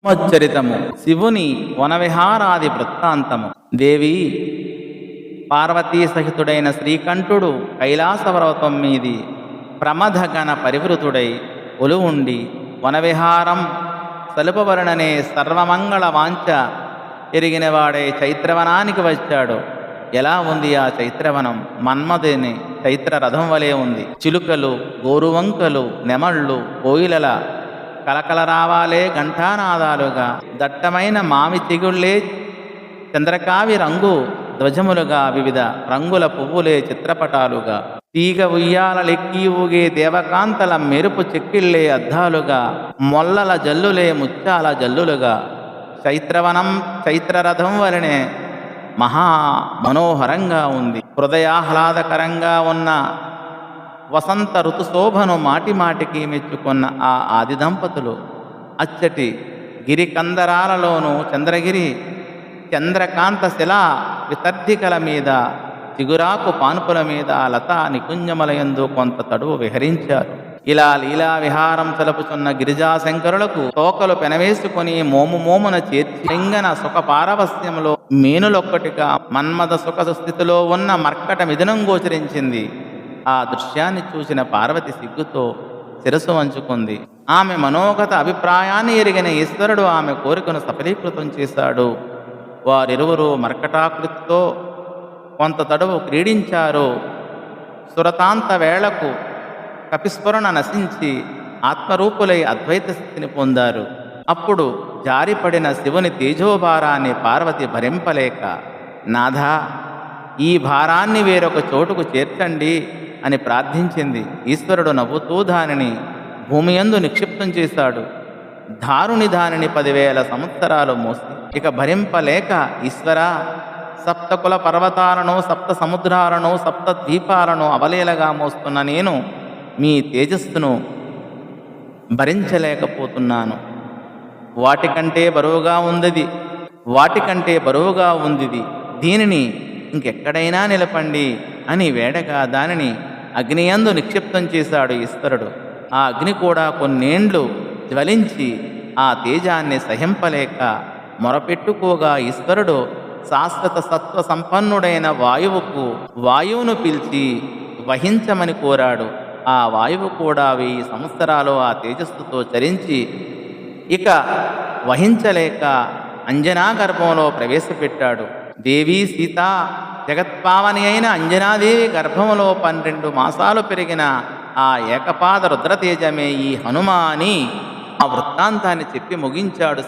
మచ్చరితము శివుని వనవిహారాది వృత్తాంతము. దేవి పార్వతీ సహితుడైన శ్రీకంఠుడు కైలాసపర్వతం మీది ప్రమథగణ పరివృతుడై ఒలువుండి వనవిహారం సలుపవలననే సర్వమంగళ వాంఛ ఎరిగినవాడై చైత్రవనానికి వచ్చాడు. ఎలా ఉంది ఆ చైత్రవనం? మన్మధుని చైత్ర రథం వలె ఉంది. చిలుకలు, గోరువంకలు, నెమళ్ళు, కోయిలల కలకలరావాలే ఘంటానాదాలుగా, దట్టమైన మామి తెగుళ్లే చంద్రకావి రంగు ధ్వజములుగా, వివిధ రంగుల పువ్వులే చిత్రపటాలుగా, తీగ ఉయ్యాలలెక్కి ఊగే దేవకాంతల మెరుపు చెక్కిళ్ళే అద్దాలుగా, మొల్లల జల్లులే ముత్యాల జల్లులుగా, చైత్రవనం చైత్రరథం వలనే మహా మనోహరంగా ఉంది. హృదయాహ్లాదకరంగా ఉన్న వసంత ఋతుశోభను మాటిమాటికి మెచ్చుకున్న ఆ ఆది దంపతులు అచ్చటి గిరికందరాలలోనూ చంద్రగిరి చంద్రకాంత శిలా వితర్ధికల మీద, చిగురాకు పానుపుల మీద, లతా నికుంజములయందు కొంత తడువు విహరించారు. ఇలా లీలా విహారం చలుపుచున్న గిరిజాశంకరులకు తోకలు పెనవేసుకుని మోమున చేర్చి లింగన సుఖ పారవస్యంలో మేనులొక్కటిగా మన్మథ సుఖ స్థితిలో ఉన్న మర్కట మిథునం గోచరించింది. ఆ దృశ్యాన్ని చూసిన పార్వతి సిగ్గుతో శిరస్సు వంచుకుంది. ఆమె మనోగత అభిప్రాయాన్ని ఎరిగిన ఈశ్వరుడు ఆమె కోరికను సఫలీకృతం చేశాడు. వారిరువురు మర్కటాకృతితో కొంత తడువు క్రీడించారు. సురతాంత వేళకు కపిస్ఫురణ నశించి ఆత్మరూపులై అద్వైత స్థితిని పొందారు. అప్పుడు జారిపడిన శివుని తేజోభారాన్ని పార్వతి భరింపలేక, నాథా, ఈ భారాన్ని వేరొక చోటుకు చేర్చండి అని ప్రార్థించింది. ఈశ్వరుడు నవ్వుతూ దానిని భూమియందు నిక్షిప్తం చేశాడు. దారుని దానిని 10,000 సంవత్సరాలు మోసి ఇక భరింపలేక, ఈశ్వరా, సప్తకుల పర్వతాలను, సప్త సముద్రాలను, సప్త ద్వీపాలను అవలీలగా మోస్తున్న నేను మీ తేజస్సును భరించలేకపోతున్నాను. వాటికంటే బరువుగా ఉంది. దీనిని ఇంకెక్కడైనా నిలపండి అని వేడగా దానిని అగ్నియందు నిక్షిప్తం చేశాడు ఈశ్వరుడు. ఆ అగ్ని కూడా కొన్నేండ్లు జ్వలించి ఆ తేజాన్ని సహింపలేక మొరపెట్టుకోగా ఈశ్వరుడు శాశ్వత సత్వ సంపన్నుడైన వాయువును పిలిచి వహించమని కోరాడు. ఆ వాయువు కూడా 1000 సంవత్సరాలు ఆ తేజస్సుతో చరించి ఇక వహించలేక అంజనా గర్భంలో ప్రవేశపెట్టాడు. దేవీ సీత, జగత్పావని అయిన అంజనాదేవి గర్భంలో 12 మాసాలు పెరిగిన ఆ ఏకపాద రుద్రతేజమే ఈ హనుమాని ఆ వృత్తాంతాన్ని చెప్పి ముగించాడు.